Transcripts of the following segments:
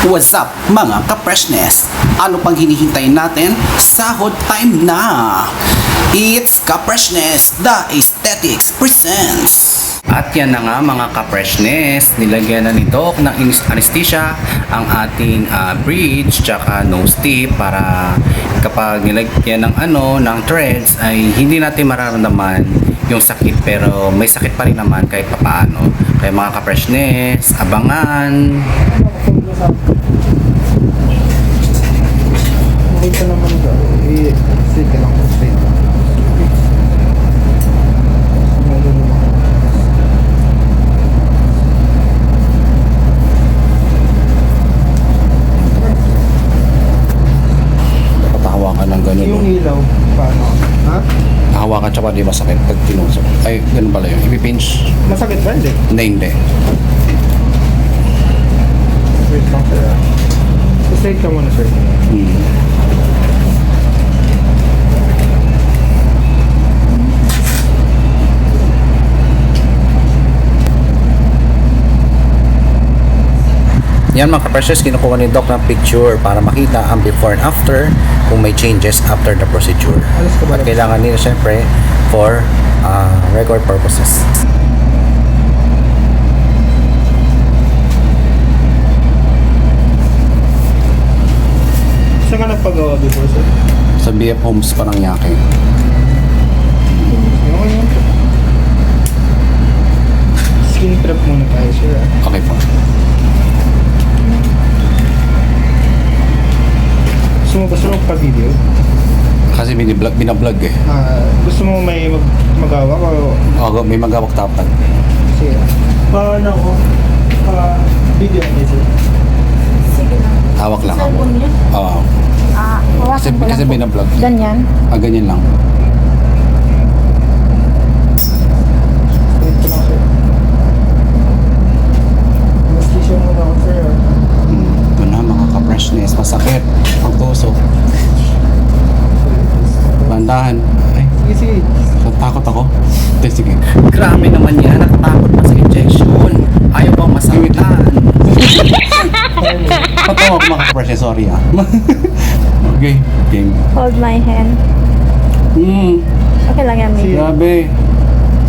What's up mga ka-freshness? Ano pang hinihintay natin? Sahod time na! It's ka-freshness, the aesthetics presents! At yan na nga mga ka-freshness, nilagyan na nito ng anesthesia ang ating bridge tsaka nose tip para kapag nilagyan ng threads ay hindi natin mararamdaman yung sakit, pero may sakit pa rin naman kahit papaano. Kaya mga ka-freshness, abangan! Makita naman ka, i-straight ka lang, straight. Dapat hawakan ng ganun. Yung ilaw, paano? Ha? Hawakan tsaka di masakit pag tinusok. Ay, ganun pala yun. Ipipinch. Masakit ba? Hindi. Hindi. Wait lang sir. Straight ka muna sir. Yan mga ka-precious, kinukuha ni Doc ng picture para makita ang before and after kung may changes after the procedure. Alas ka ba? At kailangan nila syempre for record purposes. Saan ka nagpagawa before sir? Sa BF Homes Paranaque. Okay yun. Skin prep muna tayo sir. Okay po. Gusto mo magpa-video? Kasi binablog eh. Gusto mo may magawa o? O, may magawak tapat. Sige. Paano ko? Video na sir. Sige lang. Hawak lang ako. Cellphone niya? Oo. Hawakan ko lang Kasi po. binablog. Ganyan? Ganyan lang. Straight ka lang sir. Anesthesia muna ako sir. Ito na mga ka-freshness. Masakit. Ang tusok. Bandahan. Ay, Sige. natakot ako. Sige. Grabe naman yan. Natatakot pa sa injection. Ayaw bang masakitan? Patawa ko mga ka-freshness. Sorry ah. Okay. Game. Hold my hand. Okay lang yan, Sige. maybe. Grabe.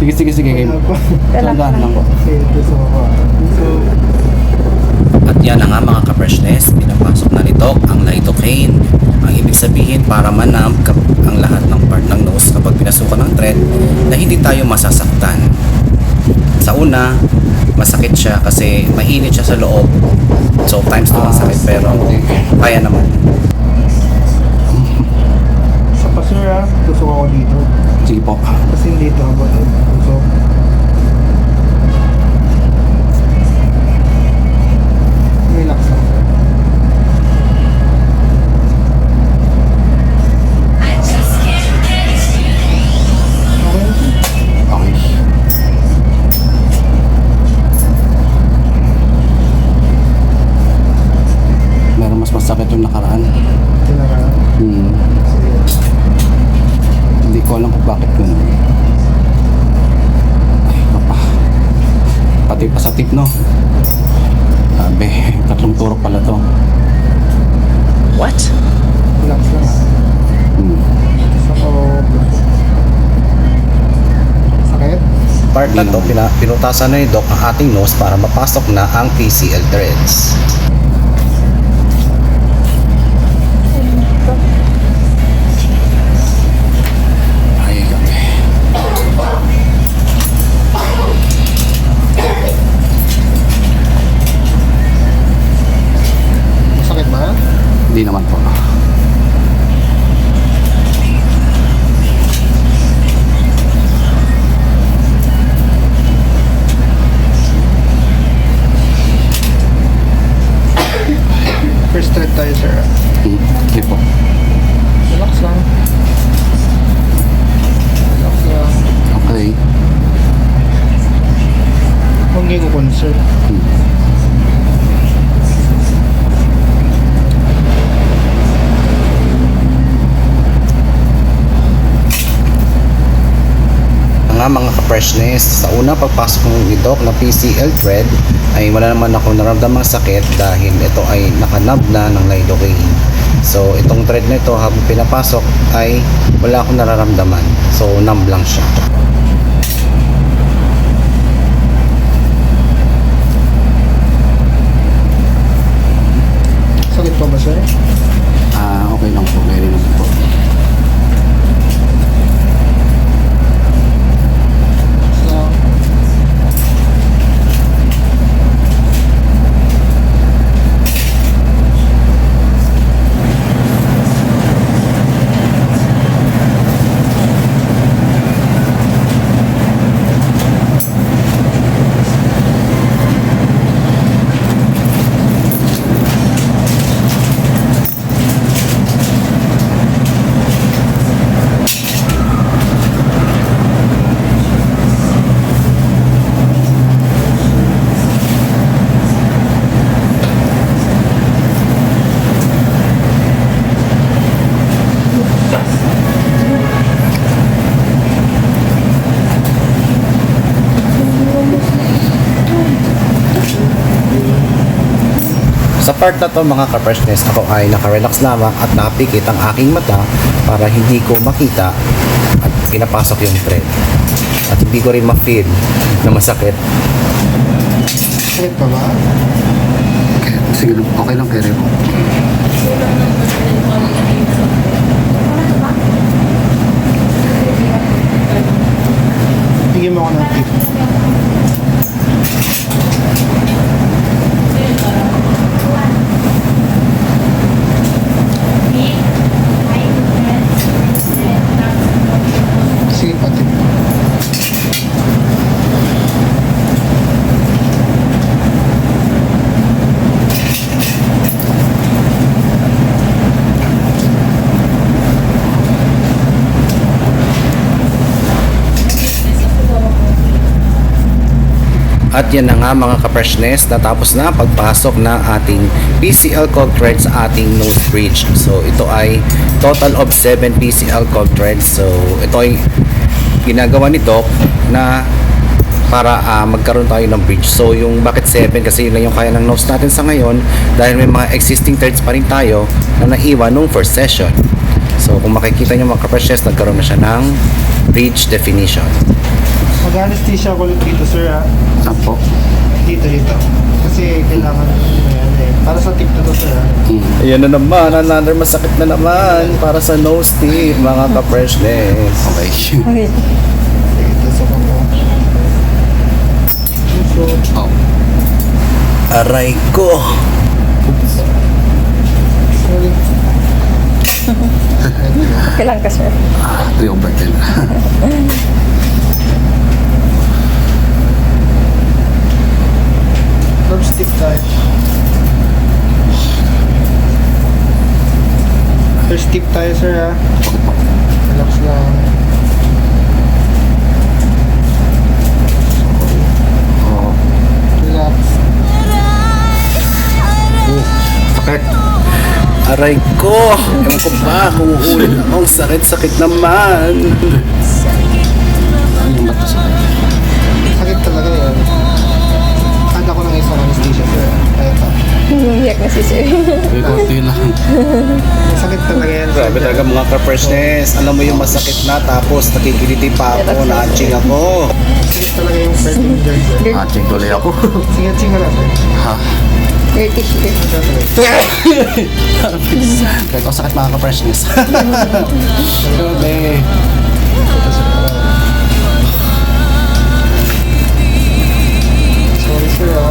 Sige. Game. Relax Tandaan lang lang. po. Sige, gusto ko pa. So, At yan na nga mga ka-freshness, pinapasok na nito ang lidocaine. Ang ibig sabihin para manam ang lahat ng part ng nose kapag pinasukan ng thread na hindi tayo masasaktan. Sa una, masakit siya kasi mainit siya sa loob. So times 2 ang sakit, pero kaya naman. sa pasur tusok ako dito. Sige po. Kasi dito ako tusok. Relax lang sir. Okay. Okay. Meron mas masakit yung nakaraan. Kailangan. Sige. Hindi ko alam kung bakit ganun. Ay, papa. Pati pa sa tip, no? Sabi, 3 turok pala to. What? Relax lang Gusto ko sakit? Part na to, pinutasan na ni Doc ang ating nose para mapasok na ang PCL threads. Ay, gabi. Masakit ba? Hindi naman po. First thread tayo sir. Hindi po. Relax lang. Relax lang. Okay. Huwag niyo ko concern. Mga ka-freshness, sa una pagpasok ng idok na PCL thread ay wala naman ako naramdamang sakit dahil ito ay nakanab na ng lidocaine. So itong thread na ito habang pinapasok ay wala akong nararamdaman. So numb lang siya. Sakit pa ba, sir? Okay lang po. Very lang po. So, Sa part na to mga ka-freshness, ako ay nakarelax lamang at nakapikit ang aking mata para hindi ko makita at pinapasok yung thread. At hindi ko rin ma-feel na masakit. sakit pa ba? Okay, sige, okay lang kaya mo. Bigyan mo ako ng tip. Sige pa, tip. At yan na nga mga ka-freshness, natapos na pagpasok ng ating PCL cold thread sa ating nose bridge. So ito ay total of 7 PCL cold threads. So ito ay ginagawa ni Doc na para magkaroon tayo ng bridge. So yung bakit 7 kasi yun lang yung kaya ng nose natin sa ngayon dahil may mga existing threads pa rin tayo na naiwan nung first session. So kung makikita nyo mga ka-freshness, nagkaroon na siya ng bridge definition. Mag-anesthesia ko ulit dito, sir, ha? Apo. Dito. Kasi kailangan yan eh. Para sa tip na to, sir, ha? Ayan na naman, another masakit na naman para sa nose tip, mga ka-freshness. Okay. Okay. Dito sa bako. So, Oh. Aray ko. sorry. Okay lang ka, sir. 3 over 10. First tip tayo. First tip tayo, sir, ha? Relax lang. Oh. Relax. Sakit. Aray ko. Ewan ko ba kung uulit ako. Sakit-sakit naman. Ano yung mata sakit? Sakit talaga yun. Handa ko ng isang anesthesia, sir. Kaya pa. Umiyak na si sir. Konti lang. Sakit talaga yan. Grabe talaga mga ka-freshness. Alam mo yung masakit na tapos nakikiliti pa ako, na-aching ako. Sakit talaga yung first injury, sir. Aching tuloy ako. Sige, chinga lang, sir. Ha? Dirty sir. Kaya ito sakit mga ka-freshness. Grabe. Sorry, sir, ha?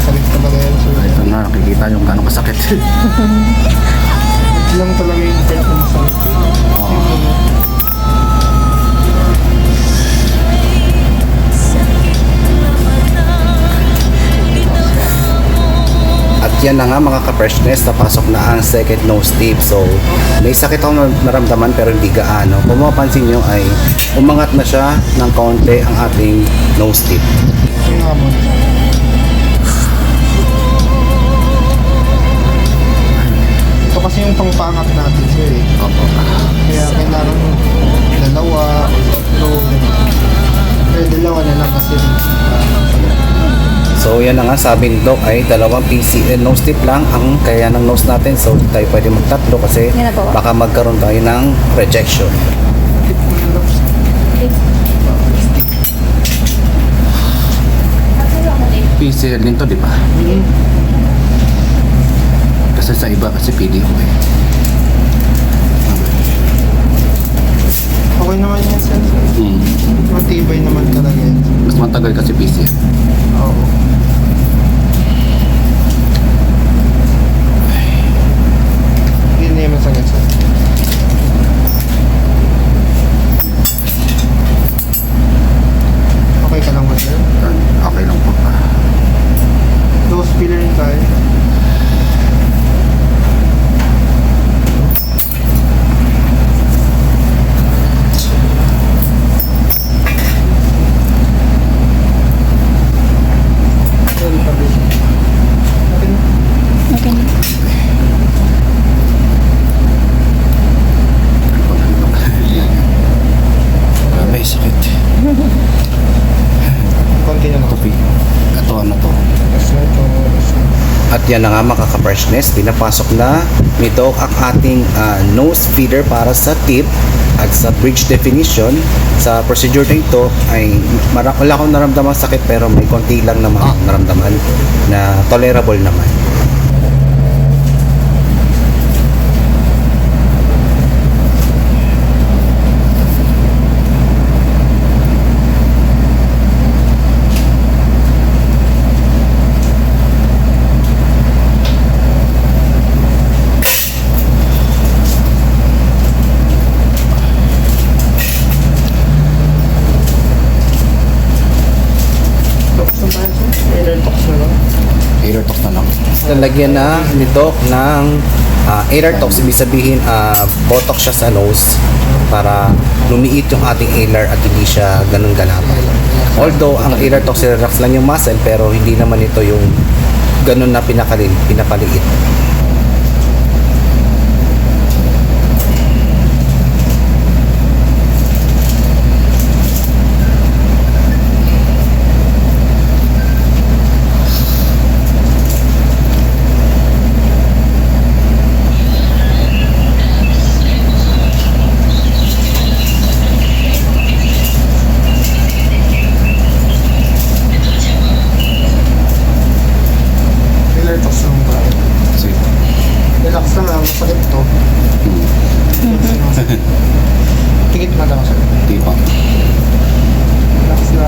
Sakit talaga yan, sir. Ito na, nakikita yung gano'ng kasakit. Ito lang talaga yung part na masakit. At yan na nga mga ka-freshness, napasok na ang second nose tip. So, may sakit ako naramdaman pero hindi gaano. Kung mapapansin nyo ay umangat na siya ng kaunti ang ating nose tip. Yung nga mo. Ito kasi yung pangpangat natin, sir, eh. Opo. Kaya kailangan dalawa o tatlo. Pero dalawa na lang kasi So yan na nga, sabi ni Doc ay dalawang nose tip lang ang kaya ng nose natin. So hindi tayo pwede magtatlo kasi Yan na po. baka magkaroon tayo ng rejection. PCL din to, di ba? Kasi sa iba kasi PDO eh. Okay naman yan, sir. Matibay naman talaga yan. Mas matagal kasi PCL. Oo. Hindi na yung masakit, sir. Okay ka lang ba, sir? Okay lang po. Nose filler rin tayo. Sorry, Pablo. Okay na. Okay na. May sakit. Konti na lang. Kopi. Ito ano to? Yes, sir. At yan na nga mga kaka-freshness, pinapasok na nito ang ating nose feeder para sa tip at sa bridge definition. Sa procedure na ito ay wala akong naramdaman sakit pero may konti lang naman naramdaman na tolerable naman. Tox na tayo, sir. Either tox na lang. Air tox na lang. Lalagyan na ni Doc ng air tox, ibig sabihin botox siya sa nose para lumiit yung ating alar at hindi siya ganun galapan. Although ang air tox relax lang yung muscle pero hindi naman ito yung ganun na pinapaliit. Either tox na lang tayo. Relax lang ha, masakit to. Tingit na lang, sir. Di ba? Relax na.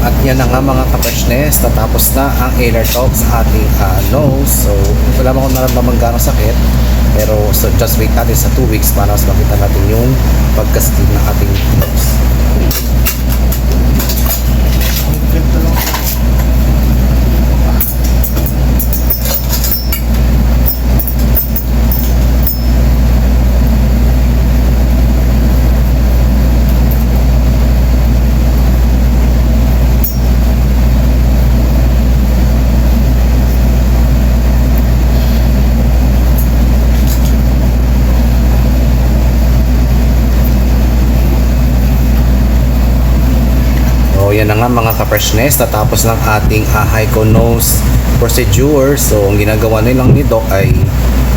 At yan na nga mga ka-freshness, natapos na ang air tox sa ating nose. So wala mo akong naramdaman gano'ng sakit. Pero so, just wait natin sa 2 weeks para mas makita natin yung pagkastig ng ating nose. Ang trip na lang. So yan na nga mga ka-freshness, natapos ng ating Hyco nose procedure. So ang ginagawa nilang ni Doc ay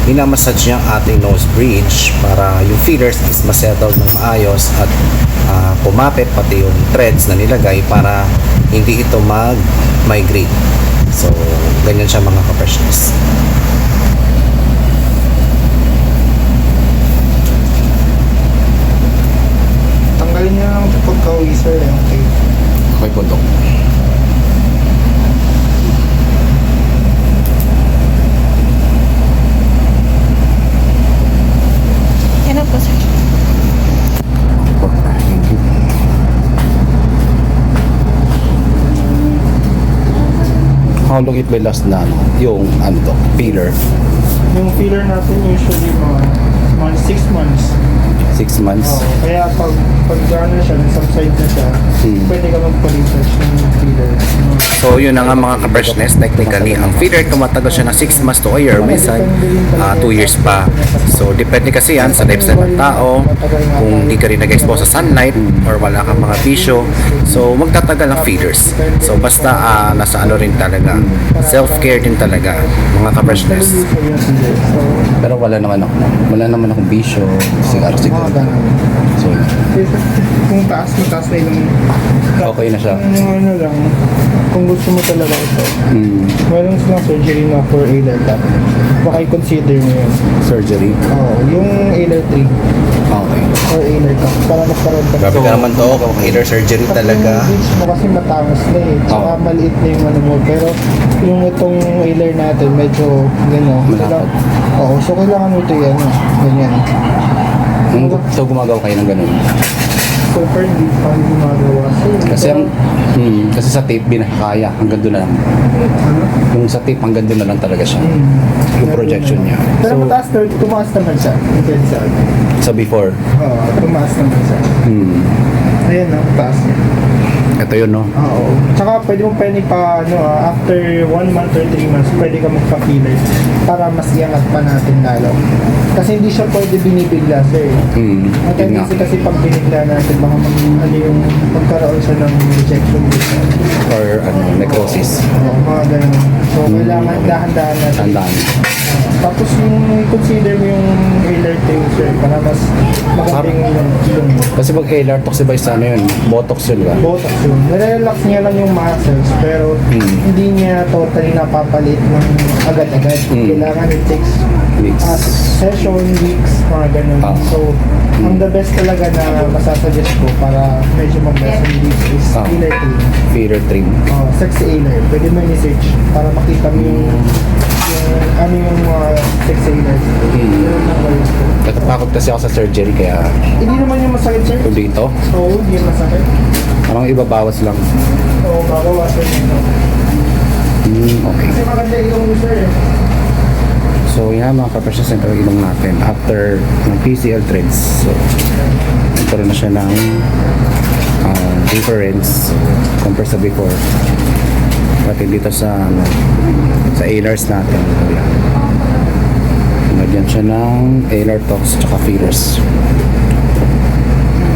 minamassage niya ang ating nose bridge para yung fillers is masettle ng maayos at pumapit pati yung threads na nilagay para hindi ito mag-migrate. So ganyan siya mga ka-freshness. Tanggalin niya lang ito pagka-uwi, sir. Yung tape. Okay po, Doc. Yan na po, sir. How long it will last na yung ano to, filler? Yung filler natin usually mga 6 months. 6 months. Oo, kaya pag gano'n siya, subside na siya, pwede ka magpa-research ng filler. So yun na nga mga ka-freshness, technically ang feeder tumatagal siya ng 6 months to a year, minsan 2 years pa. So depende kasi yan sa lifestyle ng tao, kung di ka rin nag-expose sa sunlight or wala kang mga bisyo, so magtatagal ang feeders. So basta nasa ano rin talaga, self-care din talaga mga ka-freshness. Pero wala naman akong bisyo, sigaro. So, Kung taas na yung okay na siya. ano lang, kung gusto mo talaga ito, meron silang surgery na for ALAR tap. Baka i-consider mo yun. Surgery. Oo, yung ALAR 3 Okay. or ALAR tap, para magkaroon ka. Grabe ka naman to, either surgery talaga. Yung beach mo kasi matangos na eh, tsaka maliit na yung ano mo, pero yung itong ALAR natin, medyo gano'n. Malapad. Oo, so kailangan mo ito yan, ganyan. So gumagawa kayo ng ganun. So far, hindi pa gumagawa. Kasi sa tape binakaya, hanggang doon na lang. Yung sa tape hanggang doon na lang talaga siya. Yung projection niya. Pero mataas na, tumaas naman siya. Depende sa akin. Sa before. Oo, tumaas naman siya. Ayan na, taas niya. Ito yun, no? Oo. Tsaka pwede mo after 1 month or 3 months, pwede ka magpa-filler para mas iangat pa natin lalo. Kasi hindi siya pwede binibigla, sir. Ang Yun nga. tendency kasi pag binigla natin, baka magkaroon siya ng rejection dito. Or necrosis. Oo, mga ganun. So, kailangan dahan-dahan natin. Tandaan. Tapos yung consider mo yung alert thing, sir, para mas magandang yung Kasi pag ALR tox iba isa ano yun, botox yun ba? botox yun. Nare-relax niya lang yung muscles, pero hindi niya totally napapalit ng agad-agad. Kailangan it takes Weeks. Session, weeks, mga ganun. So, ang the best talaga na masasuggest ko para medyo mag-lessen this is alert thing. Feeder trim. Sexy alert. Pwede mo i-search para makita mo yung ano yung sexy alert. Natatakot kasi ako sa surgery kaya Hindi naman yung masakit, sir. kung dito, Oo, hindi yung masakit. parang ibabawas lang. Oo, babawasan nito. Okay. Kasi maganda yung sir. So yan mga ka-freshness, ito yung ilong natin after ng PCL threads. So nagkaroon na siya ng difference compared sa before. Pati dito sa sa ALARs natin. Yan. Lagyan siya ng ALAR tox tsaka feeders.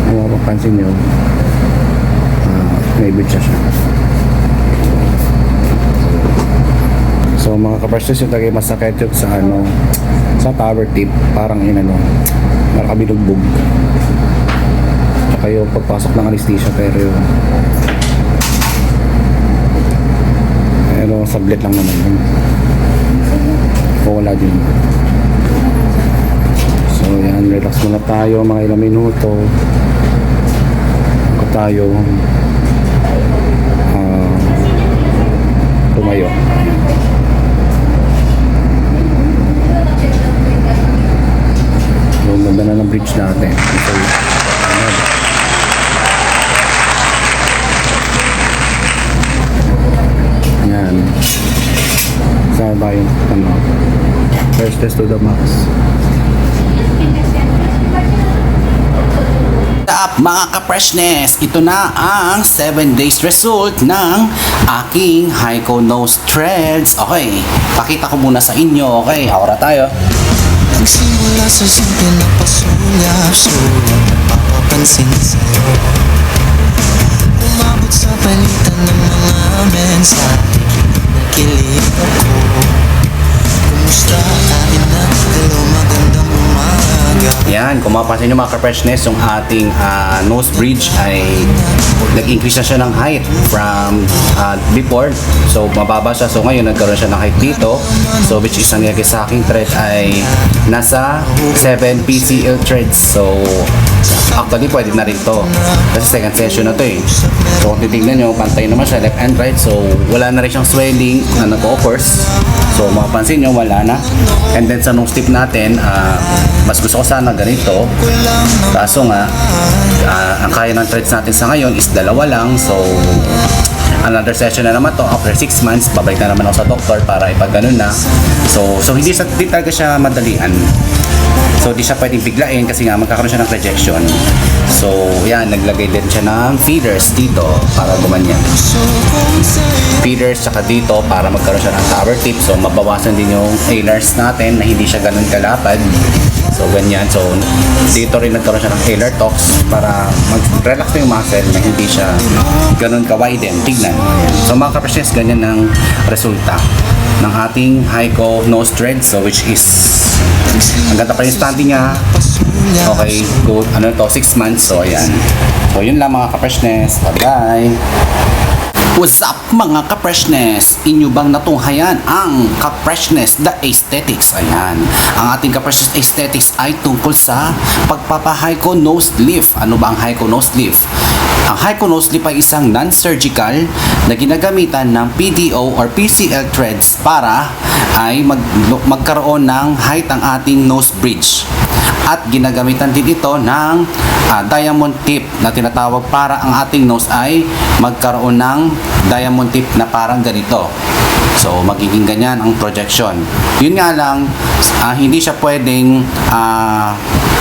Kung mapapansin nyo, may bitch siya. So mga ka-freshness, yung tagay masakit yung sa power tip, parang parang kabilugbog. Tsaka yung pagpasok ng anesthesia, pero sablit lang naman yun. O wala din. So yan, relax muna tayo mga ilang minuto. Ako tayo tumayo. So ganda na ng bridge natin. So, yan. Saan ba yung first test to the max? Up mga ka-freshness, ito na ang 7 days result ng aking Hyco Nose Threads. Okay, pakita ko muna sa inyo. Okay, aura tayo. Nagsimula sa simple na pasulyap-sulyap, napapapansin sa'yo. Umabot sa palitan ng mga mensahe, nakilig ako. Kumusta atin na dalaw, magandang umaga. Yan, kung mapapansin nyo mga ka-freshness, yung ating nose bridge ay nag-increase na siya ng height from before. So, mababa siya. So, ngayon, nagkaroon siya ng height dito. So, which is nangyari sa aking thread ay nasa 7 PCL threads. So, actually, pwede na rin to. Kasi second session na to eh. So, kung titignan nyo, pantay naman siya left and right. So, wala na rin siyang swelling na nag-occurs. So, mapapansin nyo, wala na. And then, sa nose tip natin, mas gusto ko sana ganito. Kaso nga, ang kaya ng threads natin sa ngayon is 2 lang. So, another session na naman to after 6 months, babalik na naman ako sa doktor para ipag ganun na. So hindi talaga siya madalian. So di siya pwedeng biglain kasi nga magkakaroon siya ng rejection. So yan, naglagay din siya ng feeders dito para gumanyan. Feeders tsaka dito para magkaroon siya ng tower tip. So mabawasan din yung A-lars natin na hindi siya ganun kalapad. So ganyan. So dito rin nagkaroon siya ng A-lar tox para mag-relax yung muscle na hindi siya ganun ka-widen. Tignan. So mga kapresnes, ganyan ang resulta ng ating Hyco nose thread. So which is ang ganda pa yung standing niya. Okay, good. Ano to, 6 months. So ayan. So yun lang mga kapresnes. Bye-bye. What's up mga ka-freshness? Inyo bang natunghayan ang ka-freshness the aesthetics? Ayan. Ang ating ka-freshness aesthetics ay tungkol sa pagpapa-Hyco nose lift. Ano ba ang Hyco nose lift? Ang Hyco nose lift ay isang non-surgical na ginagamitan ng PDO or PCL threads para ay magkaroon ng height ang ating nose bridge. At ginagamitan din ito ng diamond tip na tinatawag para ang ating nose ay magkaroon ng diamond tip na parang ganito. So magiging ganyan ang projection. Yun nga lang, hindi siya pwedeng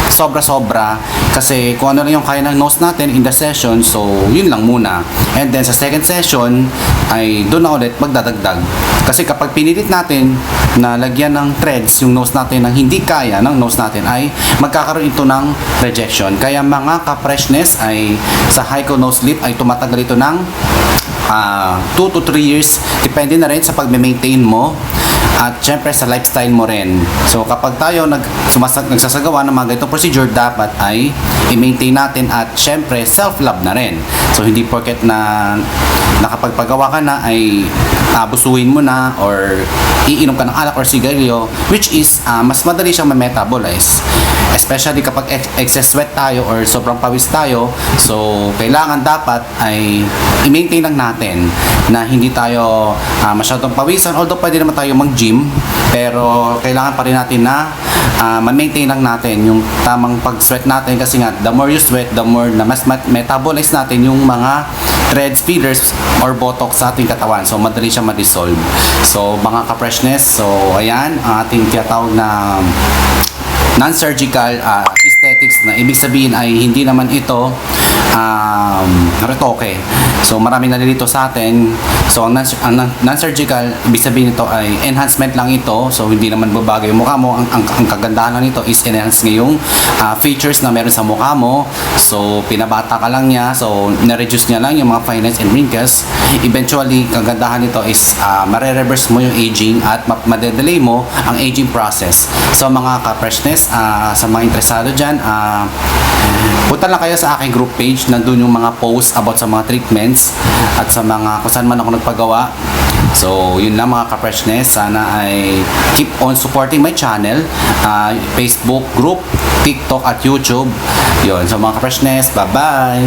sobra-sobra kasi kung ano lang yung kaya ng nose natin in the session, so yun lang muna. And then sa second session ay doon na ulit magdadagdag. Kasi kapag pinilit natin na lagyan ng threads yung nose natin ng hindi kaya ng nose natin, ay magkakaroon ito ng rejection. Kaya mga ka-freshness ay sa Hyco nose lift ay tumatagal ito ng 2 to 3 years. Depende na rin sa pag-maintain mo at syempre sa lifestyle mo rin. So kapag tayo nagsasagawa ng mga ganitong procedure, dapat ay i-maintain natin at syempre self-love na rin. So hindi porket na nakapagpagawa ka na ay abusuhin mo na or iinom ka ng alak or sigarilyo, which is mas madali siyang ma-metabolize. Especially kapag excess sweat tayo or sobrang pawis tayo, so kailangan dapat ay i-maintain lang natin na hindi tayo masyadong pawisan. Although pwede naman tayo mag-gym, pero kailangan pa rin natin na ma-maintain lang natin yung tamang pag-sweat natin kasi nga the more you sweat, the more na mas metabolize natin yung mga threads, feeders or botox sa ating katawan. So madali siya ma-dissolve. So mga ka-freshness, so ayan ang ating tinatawag na non-surgical aesthetics, na ibig sabihin ay hindi naman ito retoke. So maraming nalilito sa atin. So ang non-surgical, ibig sabihin nito ay enhancement lang ito. So hindi naman babago yung mukha mo. Ang kagandahan lang nito is enhance ngayong features na meron sa mukha mo. So pinabata ka lang niya. So na-reduce niya lang yung mga fine lines and wrinkles. Eventually, kagandahan nito is mare-reverse mo yung aging at madedelay mo ang aging process. So mga ka-freshness, sa mga interesado dyan, punta lang kayo sa aking group page. Nandun yung mga posts about sa mga treatments at sa mga kung saan man ako nagpagawa. So yun lang mga ka-freshness, sana ay keep on supporting my channel, Facebook group, TikTok at YouTube. Yun, so mga ka-freshness, bye bye.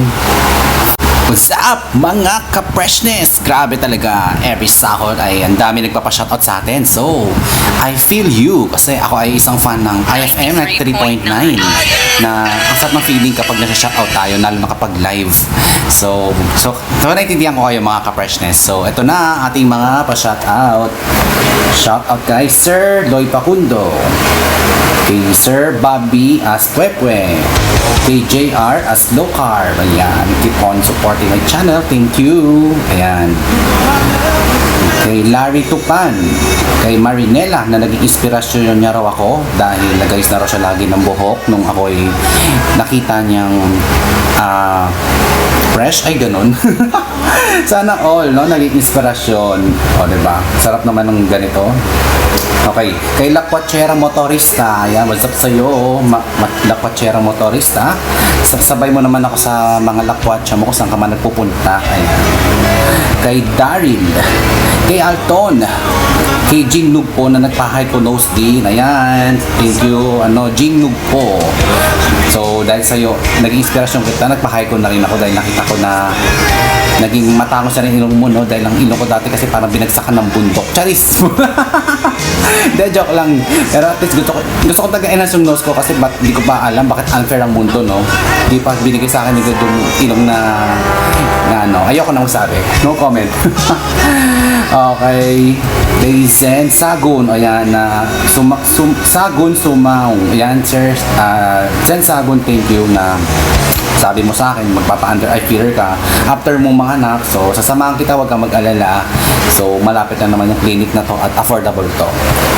What's up mga ka-freshness? Grabe talaga, every sahod ay ang dami nagpapa-shoutout sa atin. So, I feel you kasi ako ay isang fan ng IFM at 3.9 na ang sarap ng feeling kapag nasa-shoutout tayo, lalo na kapag live. So naintindihan ko kayo mga ka-freshness. So, ito na ating mga pa-shoutout. Shoutout kay Sir Loy Pacundo, kay Sir Bobby Asquepwe, kay JR as low carb. Ayan, keep on supporting my channel. Thank you. Ayan. Kay Larry Tupan, kay Marinela na naging inspirasyon niya raw ako dahil nagayos na raw siya lagi ng buhok nung ako'y nakita niyang fresh, ay ganun. Sana all, no, naging inspirasyon. O, diba? Sarap naman ng ganito. Okay, kay Lakwachera Motorista. Ayan, what's up sa'yo, Lakwachera Motorista. Sabay mo naman ako sa mga lakwatsa mo kung saan ka man nagpupunta. Ayan. Kay Daryl, kay Alton, kay Jing Nug po na nagpa-Hyco nose din. Ayan, thank you, Jing Nug po. So, dahil sa'yo, naging inspirasyon kita, nagpa-Hyco na rin ako dahil nakita ko na naging matangos na rin ilong mo, no? Dahil ang ilong ko dati kasi parang binagsakan ng bundok. Charis! Hindi, joke lang. Pero at least gusto ko taga-enhance yung nose ko kasi di ko pa alam bakit unfair ang mundo, no? Di pa binigay sa akin yung ilong na ano. Ayoko na magsabi. No comment. Okay. Daisen Sagun. Ayan na Sagun Sumaw. Ayan, sir. Sen Sagun, thank you na sabi mo sa akin, magpapa-under eye filler ka after mong manganak. So, sasamahan kita, huwag kang mag-alala. So, malapit na naman yung clinic na to at affordable to.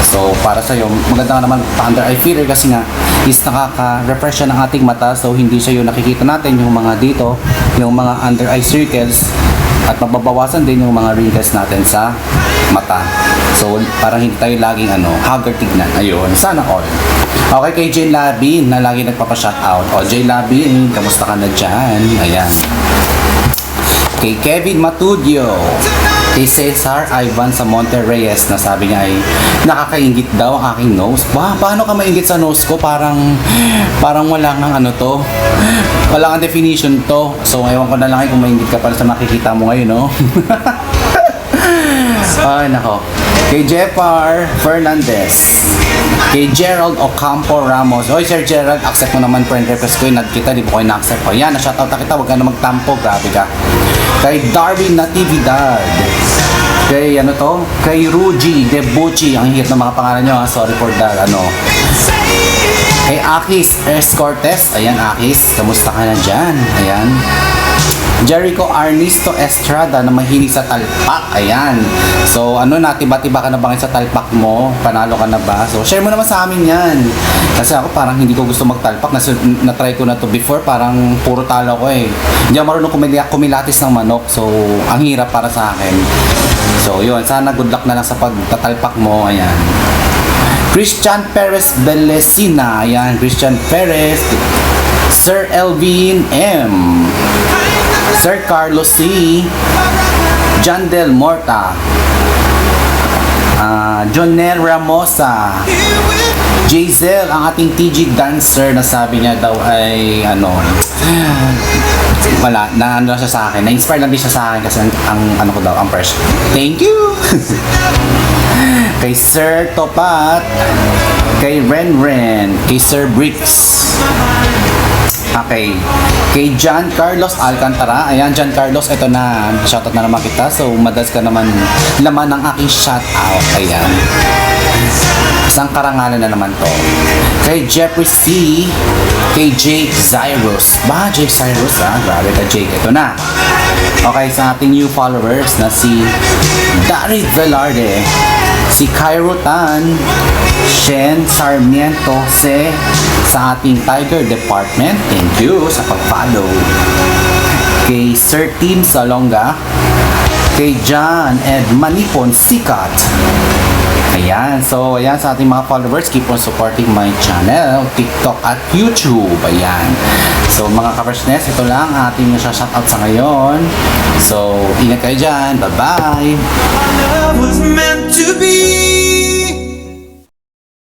So, para sa'yo, maganda nga naman pa-under eye filler kasi nga is nakaka-refresh siya ng ating mata. So, hindi siya yung nakikita natin, yung mga dito, yung mga under eye circles at mababawasan din yung mga wrinkles natin sa mata. So, parang hindi tayo laging haggard tignan. Ayun, sana all. Okay, kay Jay Labin na lagi nagpapa-shoutout. O, Jay Labin, kamusta ka na dyan? Ayan. Kay Kevin Matudio. Kay Cesar Ivan sa Monte Reyes na sabi niya ay nakakaingit daw ang aking nose. Paano ka maingit sa nose ko? Parang wala kang to. Wala kang definition to. So, ewan ko na lang kung maingit ka pala sa makikita mo ngayon, no? Ay, nako. Kay Jeffar Fernandez. Kay Gerald Ocampo Ramos. Oy, Sir Gerald, accept mo naman friend request ko. Nad kita, di ba ko na-accept ko? Yan, na-shoutout na kita. Huwag ka na magtampo. Grabe ka. Kay Darwin Natividad. Kay Kay Ruji Debucci. Ang hihit ng mga pangalan nyo, ha? Sorry for that, Kay Akis S. Cortez. Ayan, Akis. Kamusta ka na dyan? Ayan. Jericho Arnisto Estrada na mahilig sa talpak. Ayan. So, tiba-tiba ka na ba sa talpak mo? Panalo ka na ba? So, share mo naman sa amin yan. Kasi ako parang hindi ko gusto magtalpak. Na-try ko na to before. Parang puro talo ko eh. Hindi ako marunong kumilatis ng manok. So, ang hirap para sa akin. So, yun. Sana good luck na lang sa pagtatalpak mo. Ayan. Christian Perez Belesina. Ayan. Christian Perez. Sir Elvin M. Sir Carlos C. John Del Morta. Jonel Ramosa. Jazel, ang ating TG dancer na sabi niya daw ay wala, na siya sa akin. Na-inspire lang din siya sa akin kasi ang ko daw, ang first. Thank you! Kay Sir Topat. Kay Renren. Kay Sir Bricks. Okay. Kay John Carlos Alcantara. Ayan, John Carlos, ito na. Shoutout na naman kita. So, madalas ka naman laman ng aking shoutout. Ayan. Isang karangalan na naman to. Kay Jeffrey C. Kay Jake Cyrus. Jake Cyrus, Grabe ka, Jake. Ito na. Okay, sa ating new followers na si Darid Velarde. Si Cairo Tan, Shen Sarmiento sa ating Tiger Department. Thank you sa pag-follow. Kay Sir Tim Salonga. Kay John Ed Manipon Sikat. Ayan. So, ayan sa ating mga followers. Keep on supporting my channel, TikTok at YouTube. Ayan. So, mga ka-freshness, ito lang ating shoutout sa ngayon. So, ingat kayo dyan. Bye-bye! Love was meant to be.